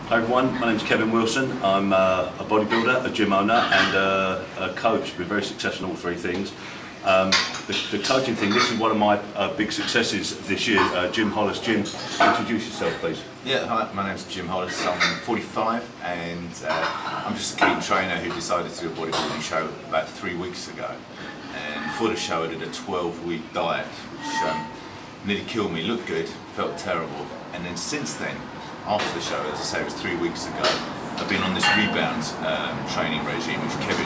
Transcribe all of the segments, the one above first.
Hi everyone, my name's Kevan Wilson. I'm a bodybuilder, a gym owner and a coach. Been very successful in all three things. The coaching thing, this is one of my big successes this year. Jim Hollas. Jim, introduce yourself please. Yeah, hi, my name's Jim Hollas. I'm 45 and I'm just a keen trainer who decided to do a bodybuilding show about 3 weeks ago. And for the show I did a 12-week diet which nearly killed me. Looked good, felt terrible, and then since then, after the show, as I say, it was 3 weeks ago, I've been on this Rebound training regime which Kevin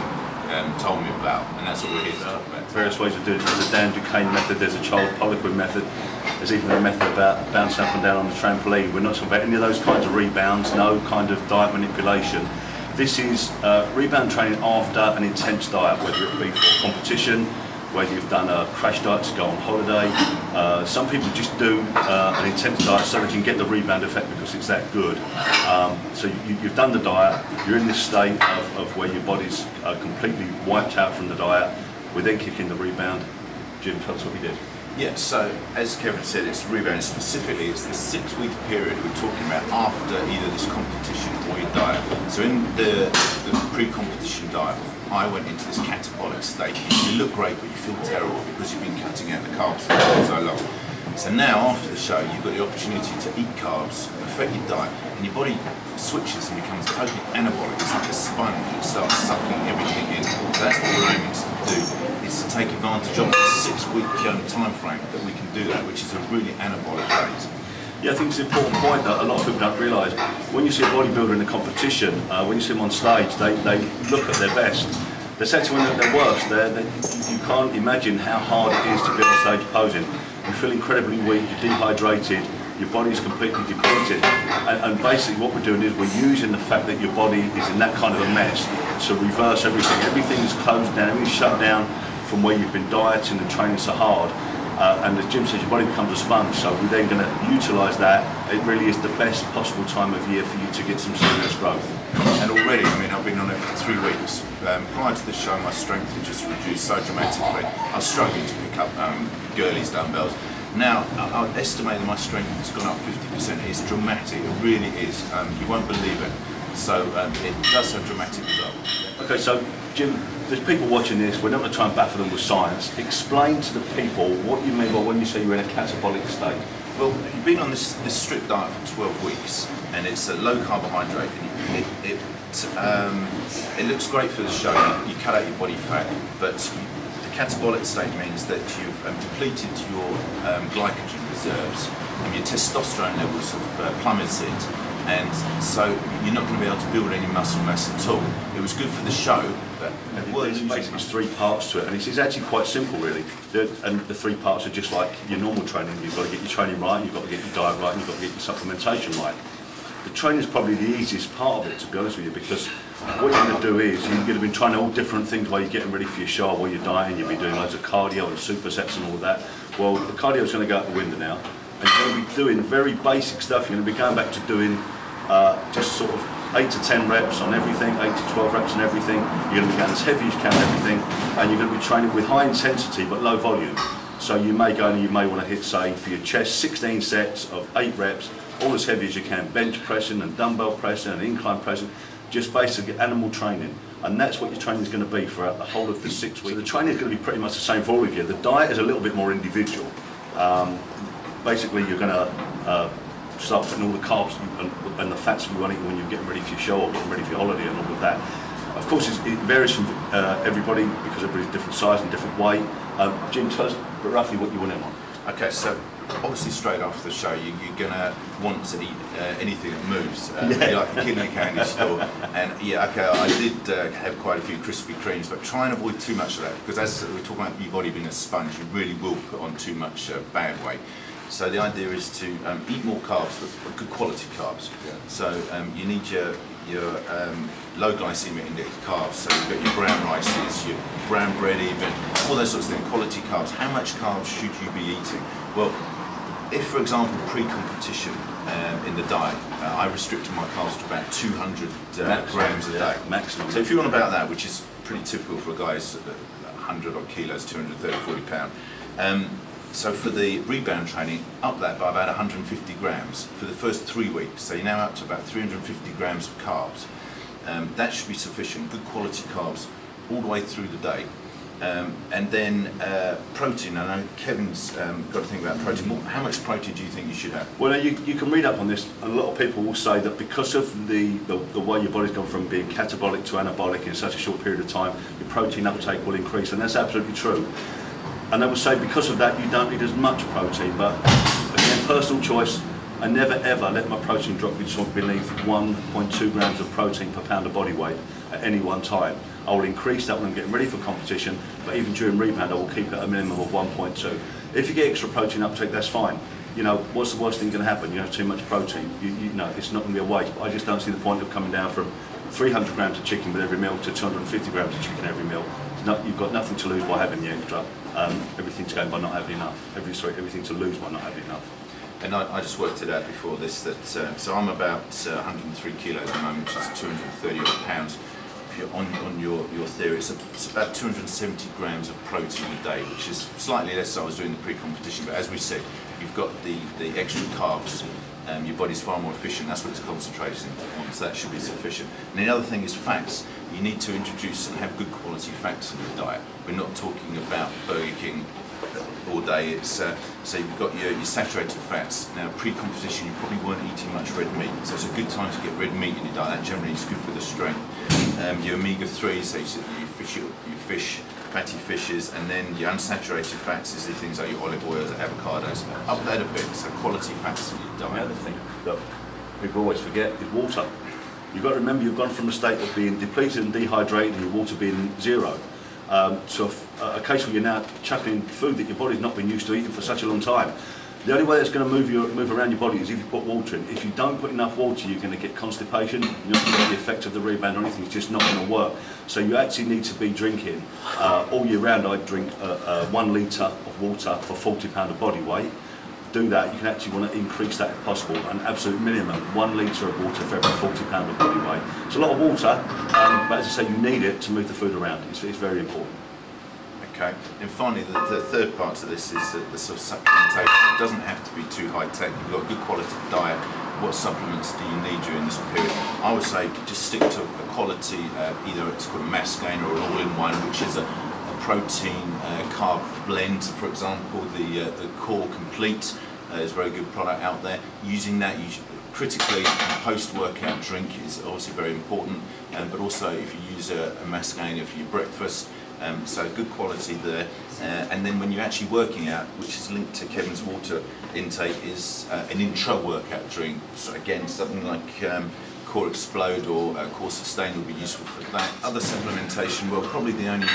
told me about, and that's what we're here to talk about. Various ways of doing it. There's a Dan Duquesne method, there's a child Poliquin method, there's even a method about bouncing up and down on the trampoline. We're not talking about any of those kinds of rebounds, no kind of diet manipulation. This is rebound training after an intense diet, whether it be for competition, whether you've done a crash diet to go on holiday. Some people just do an intense diet so they can get the rebound effect because it's that good. So you've done the diet, you're in this state of where your body's completely wiped out from the diet. We then kick in the rebound. Jim, tell us what you did. Yeah, so as Kevin said, it's rebound specifically. It's the 6-week period we're talking about after either this competition or your diet. So in the pre-competition diet, I went into this catabolic state. You look great, but you feel terrible because you've been cutting out the carbs for so long. So now, after the show, you've got the opportunity to eat carbs, affect your diet, and your body switches and becomes totally anabolic. It's like a sponge. It starts sucking everything in. So that's what we're aiming to do, is to take advantage of the 6-week time frame that we can do that, which is a really anabolic phase. Yeah, I think it's an important point that a lot of people don't realise. When you see a bodybuilder in a competition, when you see them on stage, they look at their best. They're actually when they're at their worst. You can't imagine how hard it is to be on stage posing. You feel incredibly weak, you're dehydrated, your body's completely depleted. And basically what we're doing is we're using the fact that your body is in that kind of a mess to reverse everything. Everything's closed down, everything's shut down from where you've been dieting and training so hard. And as Jim says, your body becomes a sponge, so we're then going to utilise that. It really is the best possible time of year for you to get some serious growth. And already, I mean, I've been on it for 3 weeks. Prior to the show, my strength had just reduced so dramatically. I was struggling to pick up girlies dumbbells. Now, I would estimate that my strength has gone up 50%. It's dramatic, it really is. You won't believe it. So it does have dramatic results. Okay, so Jim, there's people watching this, we're not going to try and baffle them with science. Explain to the people what you mean by when you say you're in a catabolic state. Well, you've been on this strict diet for 12 weeks, and it's a low carbohydrate. It looks great for the show, you cut out your body fat, but the catabolic state means that you've depleted your glycogen reserves, and your testosterone levels have plummeted. And so you're not going to be able to build any muscle mass at all. It was good for the show, but there's basically 3 parts to it, and it's actually quite simple really. And the 3 parts are just like your normal training. You've got to get your training right, you've got to get your diet right, and you've got to get your supplementation right. The training is probably the easiest part of it, to be honest with you, because what you're going to do is you're going to be trying all different things while you're getting ready for your show, while you're dieting. You'll be doing loads of cardio and supersets and all of that. Well, the cardio is going to go out the window now, and you're going to be doing very basic stuff. You're going to be going back to doing just sort of 8 to 10 reps on everything, 8 to 12 reps on everything. You're going to be going as heavy as you can on everything, and you're going to be training with high intensity but low volume. So you may go and you may want to hit, say, for your chest, 16 sets of 8 reps, all as heavy as you can, bench pressing and dumbbell pressing and incline pressing, just basically animal training. And that's what your training is going to be throughout the whole of the 6 weeks. So the training is going to be pretty much the same for all of you. The diet is a little bit more individual. Basically, you're going to start putting all the carbs and the fats you want to eat when you're getting ready for your show or getting ready for your holiday and all of that. Of course, it varies from everybody because everybody's different size and different weight. Jim, tell us roughly what you want in on. Okay, so obviously straight after the show, you're going to want to eat anything that moves. You're like a kid in a candy store. And yeah, okay, I did have quite a few Krispy Kremes, but try and avoid too much of that, because as we're talking about your body being a sponge, you really will put on too much bad weight. So the idea is to eat more carbs, but good quality carbs. Yeah. So you need your low glycemic index carbs. So you've got your brown rices, your brown bread, even all those sorts of things. Quality carbs. How much carbs should you be eating? Well, if, for example, pre-competition in the diet, I restricted my carbs to about 200 grams a day. Maximum. So if you're on about that, which is pretty typical for a guy who's 100 odd kilos, 230, 40 pounds. So for the rebound training, up that by about 150 grams for the first 3 weeks. So you're now up to about 350 grams of carbs. That should be sufficient, good quality carbs all the way through the day. And then protein. I know Kevin's got to think about protein. How much protein do you think you should have? Well, you can read up on this. A lot of people will say that because of the way your body's gone from being catabolic to anabolic in such a short period of time, your protein uptake will increase, and that's absolutely true. And they will say because of that you don't need as much protein, but again, personal choice. I never ever let my protein drop beneath 1.2 grams of protein per pound of body weight at any one time. I will increase that when I'm getting ready for competition, but even during rebound I will keep it at a minimum of 1.2. If you get extra protein uptake, that's fine. You know, what's the worst thing going to happen? You have too much protein. You know, it's not going to be a waste, but I just don't see the point of coming down from 300 grams of chicken with every meal to 250 grams of chicken every meal. You've got nothing to lose by having the extra. Everything to gain by not having enough. Everything to lose by not having enough. And I just worked it out before this, that so I'm about 103 kilos at the moment, which is 230 odd pounds. If you're on your theory, it's about 270 grams of protein a day, which is slightly less than I was doing the pre-competition, but as we said, you've got the extra carbs, your body's far more efficient, that's what it's concentrating on, so that should be sufficient. And the other thing is fats. You need to introduce and have good quality fats in your diet. We're not talking about Burger King all day. It's so you've got your saturated fats. Now pre-competition you probably weren't eating much red meat, so it's a good time to get red meat in your diet. That generally is good for the strength. Your omega-3s, so your fish, fatty fishes, and then your unsaturated fats is the things like your olive oils, avocados. Up that a bit, so quality fats in your diet. The other thing that people always forget is water. You've got to remember you've gone from a state of being depleted and dehydrated and your water being zero. So a case where you're now chucking food that your body's not been used to eating for such a long time. The only way that's going to move around your body is if you put water in. If you don't put enough water, you're going to get constipation. You're not going to get the effect of the rebound or anything. It's just not going to work. So you actually need to be drinking all year round. I drink 1 litre of water for 40 pounds of body weight. Do that, you can actually want to increase that if possible, an absolute minimum, 1 litre of water for every 40 pounds of body weight. It's a lot of water, but as I say, you need it to move the food around. It's very important. Okay, and finally the third part to this is the sort of supplementation. It doesn't have to be too high tech. You've got a good quality diet. What supplements do you need during this period? I would say just stick to a quality, either it's called a mass gainer or an all-in-one, which is a protein carb blend, for example. The Core Complete is a very good product out there. Using that, critically, a post-workout drink is obviously very important, but also if you use a mass gainer for your breakfast, so good quality there. And then when you're actually working out, which is linked to Kevin's water intake, is an intra-workout drink. So again, something like Core Explode or Core Sustain will be useful for that. Other supplementation, well, probably the only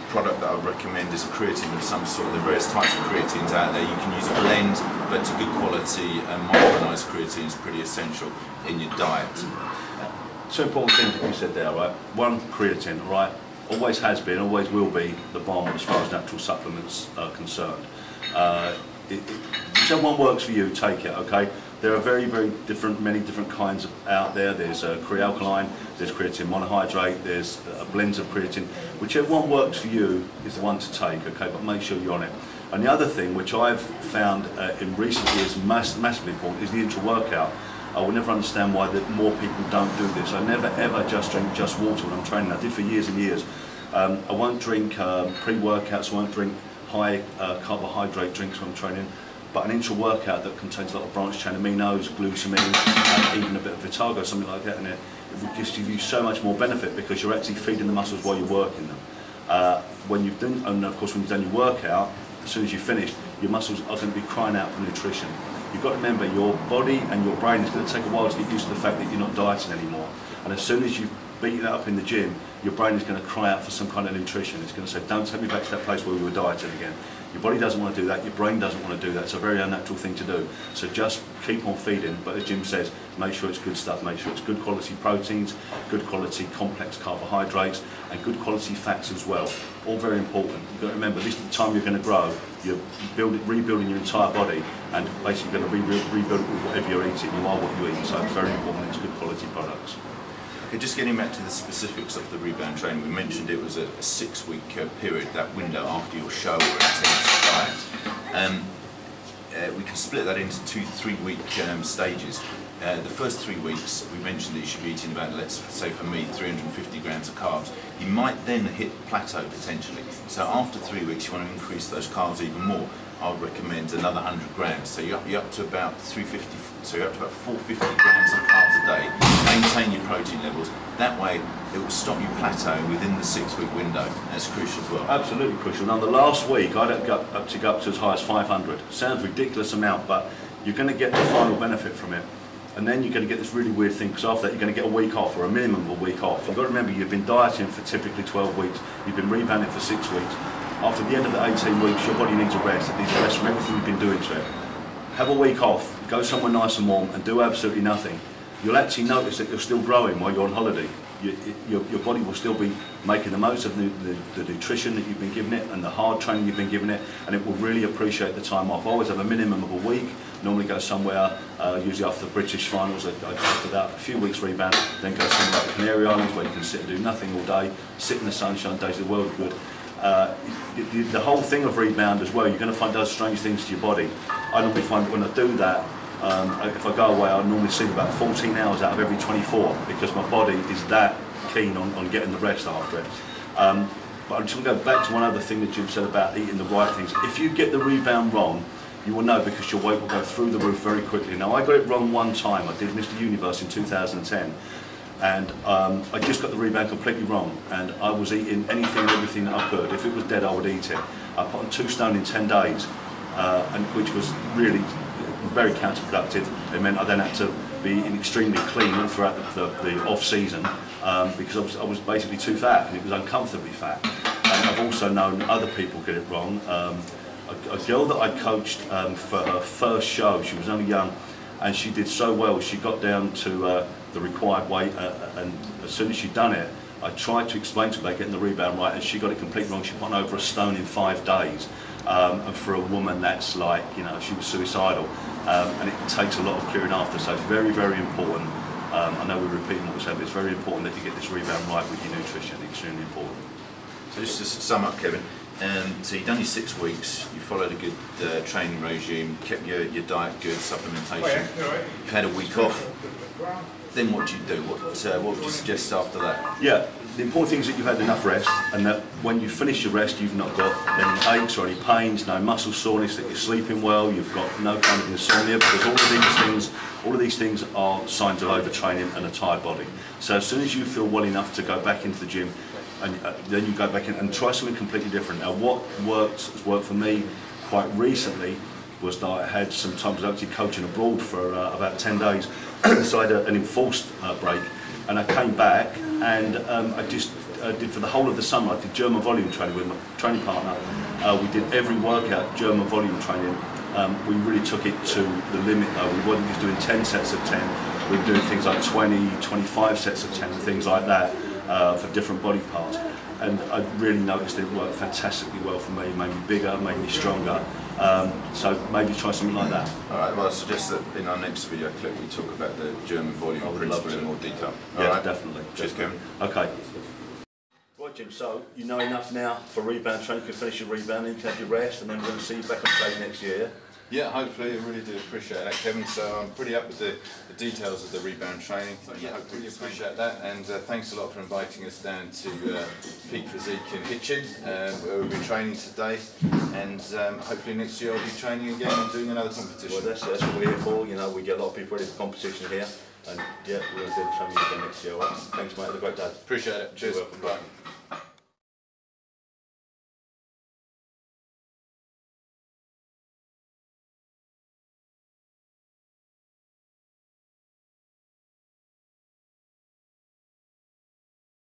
product that I would recommend is a creatine of some sort. There are various types of creatines out there. You can use a blend, but to good quality, micronized creatine is pretty essential in your diet. Two important things that you said there, right? One, creatine, right? Always has been, always will be the bomb as far as natural supplements are concerned. Whichever one works for you, take it, okay? There are many different kinds out there. There's Crealkaline, there's creatine monohydrate, there's blends of creatine. Whichever one works for you is the one to take, okay? But make sure you're on it. And the other thing, which I've found in recent years massively important, is the intra-workout. I will never understand why more people don't do this. I never ever just drink just water when I'm training. I did for years and years. I won't drink pre-workouts, I won't drink high carbohydrate drinks when I'm training. But an intra-workout that contains a lot of branched chain aminos, glutamine, even a bit of Vitago, something like that in it, it will just give you so much more benefit because you're actually feeding the muscles while you're working them. When you've done, and of course when you've done your workout, as soon as you finish, your muscles are going to be crying out for nutrition. You've got to remember your body and your brain is going to take a while to get used to the fact that you're not dieting anymore. And as soon as you've beaten that up in the gym, your brain is going to cry out for some kind of nutrition. It's going to say, don't take me back to that place where we were dieting again. Your body doesn't want to do that, your brain doesn't want to do that. It's a very unnatural thing to do. So just keep on feeding, but as Jim says, make sure it's good stuff, make sure it's good quality proteins, good quality complex carbohydrates, and good quality fats as well. All very important. You've got to remember, this is the time you're going to grow. You're rebuilding your entire body, and basically going to rebuild it with whatever you're eating. You are what you eat, so it's very important it's good quality products. Okay, just getting back to the specifics of the rebound training, we mentioned it was a 6-week period, that window after your show or intense diet. We can split that into 2 3-week stages. The first 3 weeks, we mentioned that you should be eating about, let's say for me, 350 grams of carbs. You might then hit plateau potentially. So after 3 weeks, you want to increase those carbs even more. I would recommend another 100 grams. So you're up to about 350. So you're up to about 450 grams of carbs a day. Maintain your protein levels. That way, it will stop you plateauing within the 6-week window. That's crucial as well. Absolutely crucial. Now, the last week, I'd go up to as high as 500. Sounds a ridiculous amount, but you're going to get the final benefit from it. And then you're going to get this really weird thing, because after that you're going to get a week off, or a minimum of a week off. You've got to remember, you've been dieting for typically 12 weeks, you've been rebounding for 6 weeks. After the end of the 18 weeks, your body needs a rest. It needs a rest from everything you've been doing to it. Have a week off, go somewhere nice and warm, and do absolutely nothing. You'll actually notice that you're still growing while you're on holiday. Your body will still be making the most of the nutrition that you've been giving it and the hard training you've been giving it, and it will really appreciate the time off. I always have a minimum of a week, normally go somewhere, usually after the British finals, after that, a few weeks rebound, then go somewhere like the Canary Islands where you can sit and do nothing all day, sit in the sunshine, days of the world good. The whole thing of rebound as well, you're going to find those strange things to your body. I normally find that when I do that, if I go away, I normally sleep about 14 hours out of every 24, because my body is that keen on getting the rest after it. But I'm just going to go back to one other thing that Jim said about eating the right things. If you get the rebound wrong, you will know, because your weight will go through the roof very quickly. Now, I got it wrong one time. I did Mr. Universe in 2010. And I just got the rebound completely wrong, and I was eating anything and everything that I could. If it was dead, I would eat it. I put on 2 stone in 10 days, and which was really very counterproductive. It meant I then had to be eating extremely clean all throughout the off-season, because I was basically too fat, and it was uncomfortably fat. And I've also known other people get it wrong. A girl that I coached for her first show, she was only young, and she did so well. She got down to the required weight, and as soon as she'd done it, I tried to explain to her about getting the rebound right, and she got it completely wrong. She put on over 1 stone in 5 days, and for a woman, that's like, you know, she was suicidal, and it takes a lot of clearing after. So it's very, very important. I know we're repeating what we said, but it's very important that you get this rebound right with your nutrition. Extremely important. So just to sum up, Kevin, so you've done your 6 weeks, you followed a good training regime, kept your diet good, supplementation, you've had a week off. Then what do you do? What would you suggest after that? Yeah, the important thing is that you've had enough rest, and that when you finish your rest, you've not got any aches or any pains, no muscle soreness, that you're sleeping well, you've got no kind of insomnia, because all of these things are signs of overtraining and a tired body. So as soon as you feel well enough to go back into the gym, and then you go back in and try something completely different. Now, what has worked for me quite recently was that I had some time, I was actually coaching abroad for about 10 days, so I had an enforced break, and I came back, and I just did, for the whole of the summer, I did German volume training with my training partner. We did every workout German volume training. We really took it to the limit though. We wasn't just doing 10 sets of 10, we were doing things like 20, 25 sets of 10 and things like that for different body parts. And I really noticed it worked fantastically well for me, made me bigger, made me stronger. So maybe try something like that. Alright, well I suggest that in our next video clip we talk about the German volume principle in more detail. Yeah, right? Definitely. Cheers, Kevin. Okay. Right, Jim, so you know enough now for rebound training, you can finish your rebound, you can have your rest, and then we're going to see you back on play next year. Yeah, hopefully. I really do appreciate that, Kevin. So I'm pretty up with the details of the rebound training. Yeah, hopefully you appreciate that. And thanks a lot for inviting us down to Peak Physique in Hitchin, where we'll be training today. And hopefully next year I'll be training again and doing another competition. Well, that's what we're here for. You know, we get a lot of people ready for competition here. And yeah, we're going to do the training again next year. All right. Thanks, mate. Have a great day. Appreciate it. Cheers. You're welcome. Bye.